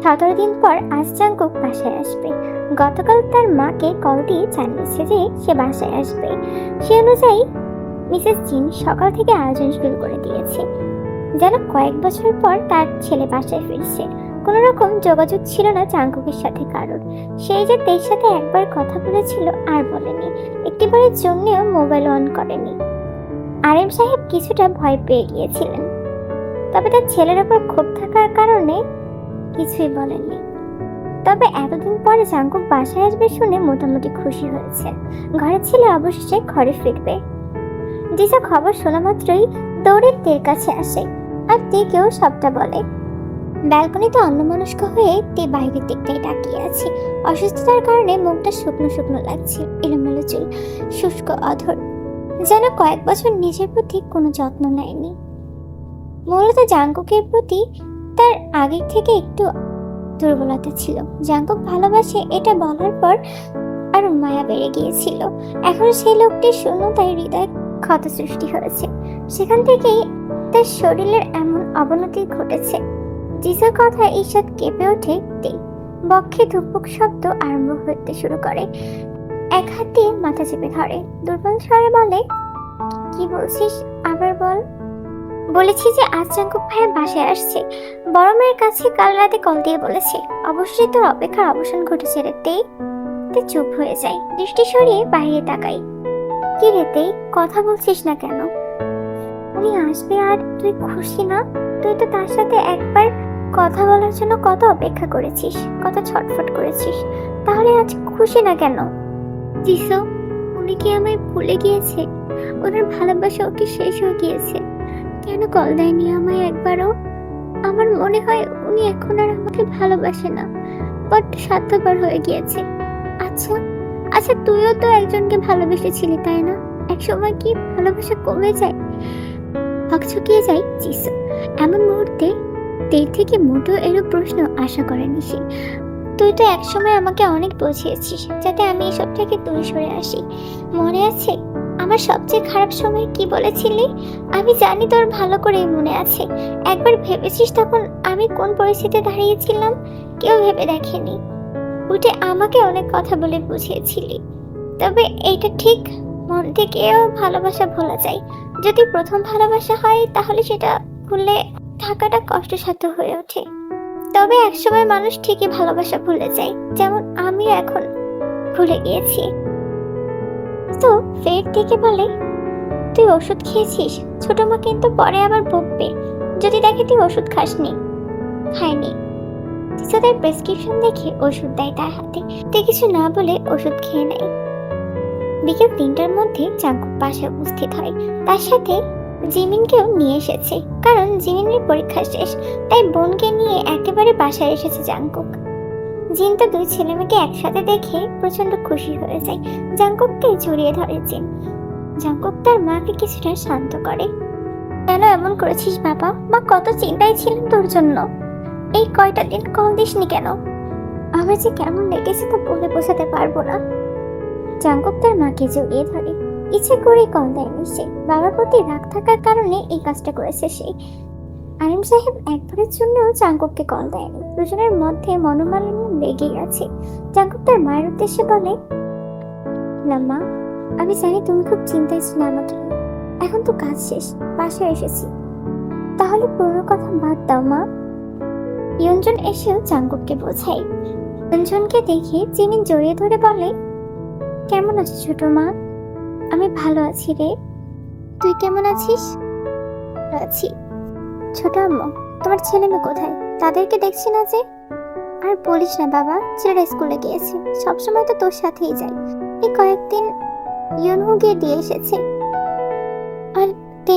17 দিন পর আজ জাঙ্কুক বাসায় আসবে। গতকাল তার মাকে কল দিয়ে জানিয়েছে যে সে বাসায় আসবে। সে অনুযায়ী মিসেস জিন সকাল থেকে আয়োজন শুরু করে দিয়েছে, যেন কয়েক বছর পর তার ছেলে বাসায় ফিরছে। কোনো রকম যোগাযোগ ছিল না জাঙ্কুকের সাথে কারোর। সেই যে তের সাথে একবার কথা বলেছিল আর বলেনি, একটিবারের জন্যও মোবাইল অন করেনি। আরিম সাহেব কিছুটা ভয় পেয়ে গিয়েছিলেন, তবে তার ছেলের ওপর ক্ষোভ থাকার কারণে কিছুই বলেননি। তবে এতদিন পরে জাঙ্কুক বাসায় আসবে শুনে মোটামুটি খুশি হয়েছে। ঘরের ছেলে অবশেষে ঘরে ফিরবে। জিসা খবর শোনা মাত্রই দৌড়ে তের কাছে আসে আর তেকেও সবটা বলে। ব্যালকনিতে অন্যমনস্ক হয়ে তে বাইরের দিকটাই তাকিয়ে আছে। অসুস্থতার কারণে মুখটা শুকনো শুকনো লাগছে, এলোমেলো চুল, শুষ্ক অধর, যেন কয়েক বছর নিজের প্রতি কোনো যত্ন নেয়নি। মূলত জাঙ্কুকের প্রতি তার আগের থেকে একটু দুর্বলতা ছিল। জাঙ্কুক ভালোবাসে এটা বলার পর আরো মায়া বেড়ে গিয়েছিল। এখন সেই লোকটির শূন্যতায় হৃদয় ক্ষত সৃষ্টি হয়েছে। সেখান থেকেই তার শরীরের এমন অবনতি ঘটেছে। জিসার কথা ঈষৎ কেঁপে ওঠে তে। বক্ষে ধুকপুক শব্দ আরম্ভ হতে শুরু করে। এক হাত দিয়ে মাথা চেপে ধরে, দুর্বল স্বরে বলে, কি বলছিস আবার বল। বলেছি যে আজ জাঙ্কুক ভাইয়া বাসায় আসছে। বড় মেয়ের কাছে কাল রাতে কল দিয়ে বলেছে। অবশ্যই তোর অপেক্ষার অবসান ঘটেছে রে তে। চুপ হয়ে যায়, দৃষ্টি সরিয়ে বাইরে তাকাই। কি রে তে, কথা বলছিস না কেন? উনি আসবে আর তুই খুশি না? তুই তো তার সাথে একবার কথা বলার জন্য কত অপেক্ষা করেছিস, কত ছটফট করেছিস, তাহলে আজ খুশি না কেন? জিসু, উনি কি আমায় ভুলে গিয়েছে? ওনার ভালোবাসা ওকে শেষ হয়ে গিয়েছে। কেন কল দেয়নি আমায় একবারও? আমার মনে হয় উনি এখন আর আমাকে ভালোবাসে না, বড্ড স্বার্থপর হয়ে গিয়েছে। আচ্ছা আচ্ছা, তুইও তো একজনকে ভালোবেসেছিলি তাই না? এক সময় কি ভালোবাসা কমে যায়, হকচকিয়ে যায় জিসু। এমন মুহূর্তে তের থেকে মোটেও এরূপ প্রশ্ন আশা করেনি সে। তুই তো একসময় আমাকে অনেক বুঝিয়েছিস যাতে আমি এসব থেকে দূরে সরে আসি। মনে আছে আমার সবচেয়ে খারাপ সময় কি বলেছিলি? আমি জানি তোর ভালো করে মনে আছে। একবার ভেবেছিস তখন আমি কোন পরিস্থিতিতে দাঁড়িয়েছিলাম? কেউ ভেবে দেখেনি। উঠে আমাকে অনেক কথা বলে বুঝিয়েছিলি। তবে এইটা ঠিক, মন থেকেও ভালোবাসা ভোলা যায়। যদি প্রথম ভালোবাসা হয় তাহলে সেটা ভুলে থাকাটা কষ্টসাধ্য হয়ে ওঠে। তবে একসময় মানুষ ঠিকই ভালোবাসা ভুলে যায়, যেমন আমি এখন ভুলে গিয়েছি। তো ফের থেকে বলে, তুই ওষুধ খেয়েছিস? ছোট মা কিন্তু পরে আবার বকবে যদি দেখে তুই ওষুধ খাসনি। খাইনি। তার প্রেসক্রিপশন দেখে ওষুধ দেয় তার হাতে। তে কিছু না বলে ওষুধ খেয়ে নেয়। বিকেল 3টার মধ্যে জাঙ্কুক বাসায় উপস্থিত হয়। তার সাথে জিমিনকেও নিয়ে এসেছে, কারণ জিমিনের পরীক্ষা শেষ, তাই বোনকে নিয়ে একেবারে বাসায় এসেছে জাঙ্কুক। জিন তো দুই ছেলে মেয়েকে একসাথে দেখে প্রচন্ড খুশি হয়ে যায়। জাঙ্কুককে জড়িয়ে ধরে জিন। জাঙ্কুক তার মাকে কিছুটা শান্ত করে। কেন এমন করেছিস বাবা? মা কত চিন্তায় ছিলেন তোর জন্য। এই কয়টা দিন কল দিসনি কেন? আমার যে কেমন লেগেছে তা বলে বোঝাতে পারবো না। জাঙ্কুক তার মাকে জড়িয়ে ধরে। ইচ্ছে করে কল দেয়নি সে, বাবার প্রতি রাগ থাকার কারণে এই কাজটা করেছে সে। আরিম সাহেব একবারের জন্যও জাঙ্কুককে কল দেয়নি। দুজনের মধ্যে মনোমালিন্য লেগে গেছে। জাঙ্কুক তার মায়ের উদ্দেশ্যে বলে, মা, আমি জানি তুমি খুব চিন্তায় ছিলে আমাকে। এখন তো কাজ শেষ, বাসায় এসেছি, তাহলে পুরো কথা বাদ দাও মা। ইয়ঞ্জন এসেও জাঙ্কুককে বোঝায়। ইয়ঞ্জনকে দেখে জিমিন জড়িয়ে ধরে বলে, কেমন আছিস ছোট মা? আমি ভালো আছি রে, তুই কেমন আছিস? আছি। ছোট আম্মু, তোমার ছেলে মেয়ে কোথায়? তাদেরকে দেখছি না যে। আর বলিস না বাবা, ছেলেরা স্কুলে গিয়েছে, সবসময় তো তোর সাথেই যায়। এই কয়েকদিন ইয়নহু গিয়ে দিয়ে এসেছে। আর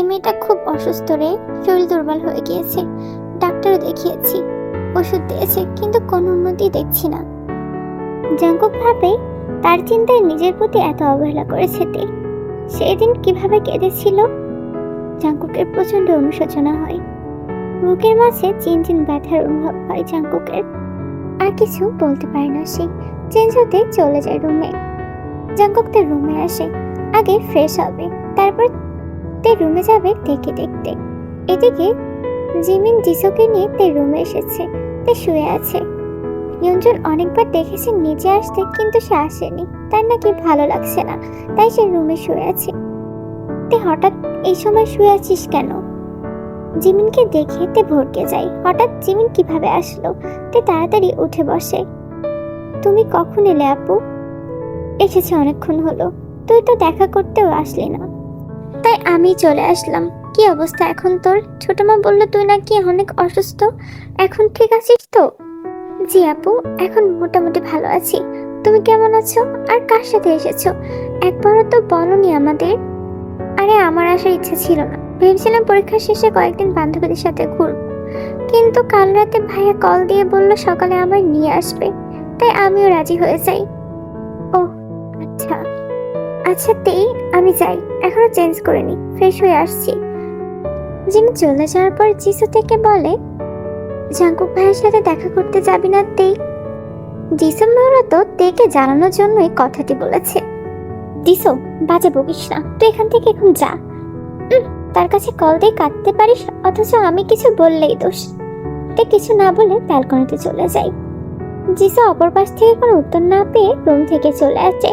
মেয়েটা খুব অসুস্থ রে, শরীর দুর্বল হয়ে গিয়েছে। ডাক্তারও দেখিয়েছি, ওষুধ দিয়েছে, কিন্তু কোনো উন্নতি দেখছি না। জাঙ্কুক ভাবে তার চিন্তায় নিজের প্রতি এত অবহেলা করেছে তে। সেই দিন কিভাবে কেঁদেছিল। জাঙ্কুকের প্রচন্ড অনুশোচনা হয়। বুকের মাঝে চিনচিন ব্যথার অনুভব হয় জাঙ্কুকের। আর কিছু বলতে পারে না সে। চেঞ্জ হতে চলে যায় রুমে। জাঙ্কুক তার রুমে আসে। আগে ফ্রেশ হবে, তারপর তে রুমে যাবে দেখে দেখতে। এদিকে জিমিন জিসুকে নিয়ে তে রুমে এসেছে। তে শুয়ে আছে। ইয়ঞ্জন অনেকবার দেখেছে নিচে আসতে, কিন্তু সে আসেনি। তার নাকি ভালো লাগছে না, তাই সে রুমে শুয়ে আছে। তুই হঠাৎ এই সময় শুয়ে আছিস কেন? জিমিনকে দেখে তে ভড়কে যায়। হঠাৎ জিমিন কিভাবে আসলো? তে তাড়াতাড়ি উঠে বসে। তুমি কখন এলে আপু? এসেছে অনেকক্ষণ হলো। তুই তো দেখা করতেও আসলি না, তাই আমি চলে আসলাম। কি অবস্থা এখন তোর? ছোট মা বললো তুই নাকি অনেক অসুস্থ, এখন ঠিক আছিস তো? জি আপু, এখন মোটামুটি ভালো আছি। তুমি কেমন আছো? আর কার সাথে এসেছো? একবারও তো বলনি আমাদের। আরে আমার আসার ইচ্ছা ছিল না, ভেবেছিলাম পরীক্ষা শেষে কয়েকদিন বান্ধবীদের সাথে ঘুরবো, কিন্তু কাল রাতে ভাইয়া কল দিয়ে বলল সকালে আমায় নিয়ে আসবে, তাই আমিও রাজি হয়ে যাই। ও আচ্ছা আচ্ছা, তেই আমি যাই, এখনো চেঞ্জ করিনি, ফ্রেশ হয়ে আসছি। জিমি চলে যাওয়ার পর জিসু থেকে বলে, জাঙ্কুক ভাইয়ের সাথে দেখা করতে যাবি না তেই? জিসু মূলত তেকে জানানোর জন্যই কথাটি বলেছে। দিসো, বাজে বকিস না, তুই এখান থেকে এখন যা। তার কাছে কল দিয়ে কাটতে পারিস, অথচ আমি কিছু বললেই দোষ। তে কিছু না বলে ব্যালকনিতে চলে যায়। জিসু অপর পাশ থেকে কোনো উত্তর না পেয়ে রুম থেকে চলে আসে।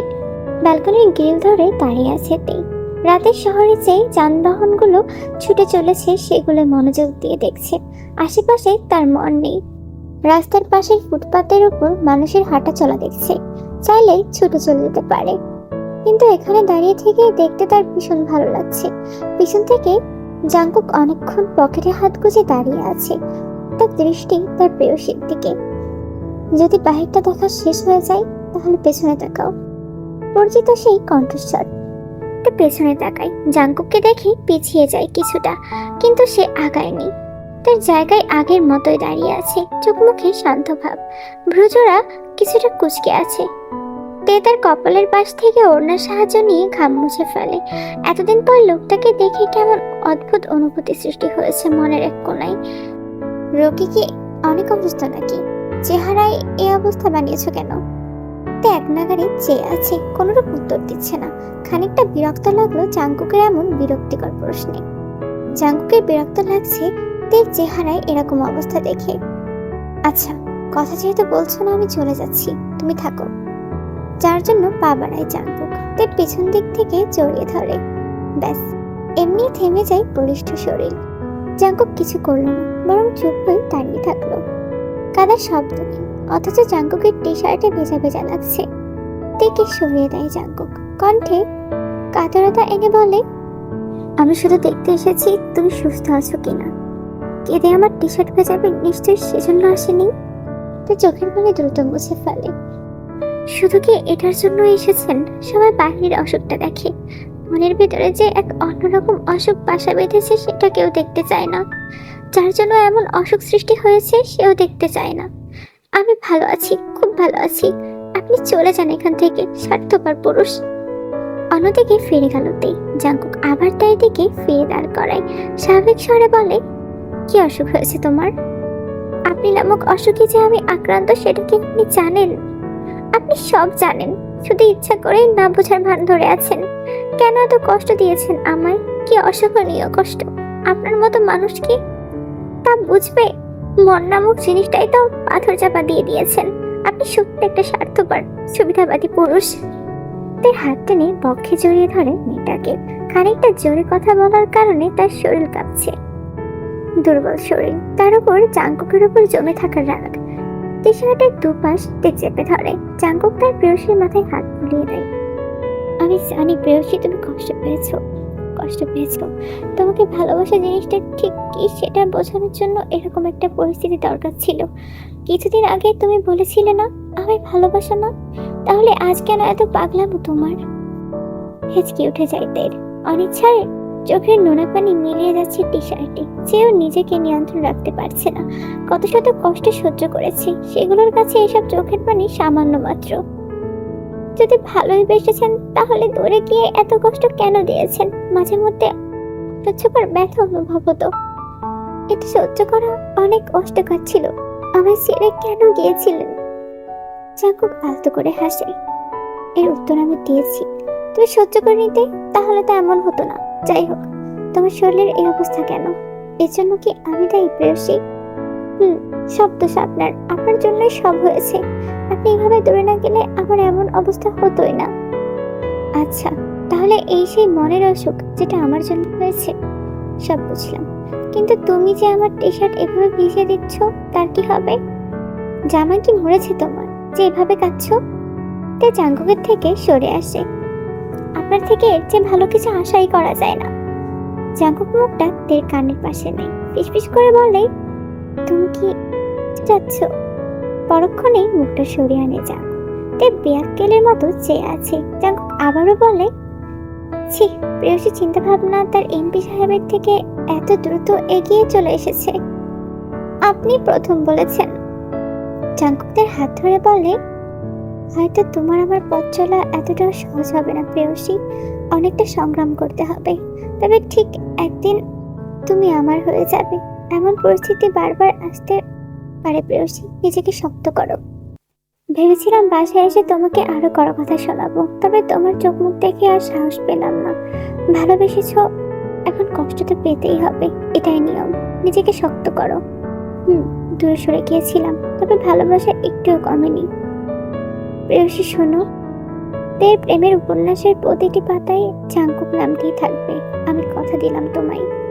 ব্যালকনির গ্রিল ধরে দাঁড়িয়ে আছে তে। রাতের শহরে যে যানবাহনগুলো ছুটে চলেছে সেগুলো মনোযোগ দিয়ে দেখছে। আশেপাশে তার মন নেই। রাস্তার পাশের ফুটপাতের উপর মানুষের হাঁটা চলা দেখছে, চাইলেই ছুটে চলে যেতে পারে, কিন্তু এখানে দাঁড়িয়ে থেকে দেখতে তার ভীষণ ভালো লাগছে। পিছন থেকে জাঙ্কুক অনেকক্ষণ পকেটে হাত গুজে দাঁড়িয়ে আছে, তার দৃষ্টি তার প্রেয়সীর দিকে। যদি বাহিরটা দেখা শেষ হয়ে যায় তাহলে পেছনে তাকাও। পরিচিত সেই কণ্ঠস্বর। পেছনে তাকাই, জাঙ্কুককে দেখি পিছিয়ে যায় কিছুটা, কিন্তু সে আগায়নি। তার জায়গায় আগের মতোই দাঁড়িয়ে আছে, চোখ মুখে শান্ত ভাব, ভ্রুজোড়া কিছুটা কুঁচকে আছে। তে তার কপালের পাশ থেকে ওড়নার সাহায্য নিয়ে ঘাম মুছে ফেলে। এতদিন পর লোকটাকে দেখে কেমন অদ্ভুত অনুভূতি সৃষ্টি হয়েছে মনের এক কোণায়। রোগী কি অনেক অসুস্থ নাকি? চেহারায় এই অবস্থা বানিয়েছো কেন? তে এক নাগাড়ে চেয়ে আছে, কোনোরূপ উত্তর দিচ্ছে না। খানিকটা বিরক্ত লাগলো জাঙ্কুকের এমন বিরক্তিকর প্রশ্নে। জাঙ্কুকের বিরক্ত লাগছে তের চেহারায় এরকম অবস্থা দেখে। আচ্ছা, কথা যেহেতু বলছো না, আমি চলে যাচ্ছি, তুমি থাকো। যার জন্য পা বাড়ায় জাঙ্কুক, তের পিছন দিক থেকে জড়িয়ে ধরে। ব্যাস, এমনি থেমে যায় বলিষ্ঠ শরীর। জাঙ্কুক কিছু করলো না, বরং চুপ হয়ে দাঁড়িয়ে থাকলো। কাদার শব্দ নেই, অথচ জাঙ্কুকের টি শার্টে ভেজা ভেজা লাগছে। তেকে সরিয়ে দেয় জাঙ্কুক, কণ্ঠে কাতরতা এনে বলে, আমি শুধু দেখতে এসেছি তুমি সুস্থ আছো কিনা। কেঁদে আমার টি শার্ট ভেজাবে নিশ্চয়ই সেজন্য আসেনি। তো চোখের পানি দ্রুত মুছে ফেলে। শুধু কি এটার জন্য এসেছেন? সবাই বাহিরের অসুখটা দেখে, মনের ভিতরে যে এক অন্যরকম অসুখ বাসা বেঁধেছে সেটা কেউ দেখতে চায় না। যার জন্য এমন অসুখ সৃষ্টি হয়েছে সেও দেখতে চায় না। আমি ভালো আছি, খুব ভালো আছি, আপনি চলে যান এখান থেকে, স্বার্থপর পুরুষ। অন্যদিকে ফিরে গেল তে। জাঙ্কুক আবার তাই দিকে ফিরে দাঁড় করায়, স্বাভাবিক স্বরে বলে, কি অসুখ হয়েছে তোমার? আপনি নামক অসুখে যে আমি আক্রান্ত সেটা কি আপনি জানেন? আপনি সব জানেন, শুধু ইচ্ছা করেই না বোঝার ভান ধরে আছেন। কেন এত কষ্ট দিয়েছেন আমায়? কি অসহনীয় কষ্ট! আপনার মতো মানুষকে তা বুঝবে? মন নামক জিনিসটাই তো পাথর চাপা দিয়ে দিয়েছেন। আপনি সত্যি একটা স্বার্থপর সুবিধাবাদী পুরুষ। তার হাত টেনে বক্ষে জড়িয়ে ধরে মেয়েটাকে। খানিকটা জোরে কথা বলার কারণে তার শরীর কাঁপছে। দুর্বল শরীর, তার উপর জাঙ্কুকের উপর জমে থাকার রাগ। টি শার্টের দুপাশ চেপে ধরে। জাঙ্কুক তার প্রেয়সীর মাথায় হাত বুলিয়ে দেয়। আমি জানি প্রেয়সী, তুমি কষ্ট পেয়েছো, কষ্ট পেয়েছো। তোমাকে ভালোবাসা জিনিসটা ঠিক কি সেটা বোঝানোর জন্য এরকম একটা পরিস্থিতি দরকার ছিল। কিছুদিন আগে তুমি বলেছিলে না আমায় ভালোবাসো না, তাহলে আজ কেন এত পাগলামো তোমার? হেঁচকি উঠে যায় তের। অনিচ্ছায় চোখের নোনা পানি মিলিয়ে যাচ্ছে টি শার্টে, যেও নিজেকে নিয়ন্ত্রণ রাখতে পারছে না। কত শত কষ্ট সহ্য করেছে, সেগুলোর কাছে এসব চোখের পানি সামান্য মাত্র। যদি ভালোই বেসেছেন তাহলে দূরে গিয়ে এত কষ্ট কেন দিয়েছেন? মাঝে মধ্যে অসহ্যকর ব্যথা অনুভব হতো, এটা সহ্য করা অনেক কষ্টকর ছিল। আমায় ছেড়ে কেন গিয়েছিলেন? জাঙ্কুক আলতো করে হাসে। এর উত্তর আমি দিয়েছি, তুমি সহ্য করে নিতে, তাহলে তো এমন হতো না। যাই হোক, তোমার শরীরের এই অবস্থা কেন? এর জন্য কি আমি দায়ী প্রেয়সী? হুম, সব দোষ আপনার। আপনার জন্যই সব হয়েছে। আপনি এভাবে দূরে না গেলে আমার এমন অবস্থা হতোই না। আচ্ছা, তাহলে এই সেই মনের অসুখ যেটা আমার জন্য হয়েছে? সব বুঝলাম। কিন্তু তুমি যে আমার টি-শার্ট এভাবে ভিজিয়ে দিচ্ছ, তার কি হবে? জামা কি মরেছে তোমার যে এভাবে কাঁদছো? তে জাঙ্কুকের থেকে সরে আসে। আপনার থেকে এর চেয়ে ভালো কিছু আশাই করা যায় না। জাঙ্কুক মুখটা তের কানের পাশে নেয়, ফিসফিস করে বলে, তুমি কি যাচ্ছ? পরক্ষণেই মুখটা সরিয়ে আনে জাঙ্কুক। তে বেয়াক্কেলের মতো চেয়ে আছে। জাঙ্কুক আবারও বলে, ছি, প্রেয়সী চিন্তা ভাবনা তার এমপি সাহেবের থেকে এত দ্রুত এগিয়ে চলে এসেছে। আপনি প্রথম বলেছেন। জাঙ্কুকদের হাত ধরে বলে, হয়তো তোমার আমার পথ চলা এতটাও সহজ হবে না প্রেয়সী, অনেকটা সংগ্রাম করতে হবে। তবে ঠিক একদিন তুমি আমার হয়ে যাবে। এমন পরিস্থিতি বারবার আসতে পারে প্রেয়সী, নিজেকে শক্ত করো। ভেবেছিলাম বাসায় এসে তোমাকে আরো কড়া কথা শোনাবো, তবে তোমার চোখ মুখ দেখে আর সাহস পেলাম না। ভালোবেসেছো, এখন কষ্ট তো পেতেই হবে, এটাই নিয়ম। নিজেকে শক্ত করো। দূরে সরে গিয়েছিলাম, তবে ভালোবাসা একটুও কমেনি। প্রেয়সী শোনো, তের প্রেমের উপন্যাসের প্রতিটি পাতায় জাঙ্কুক নামটি থাকবে। আমি কথা দিলাম তোমায়।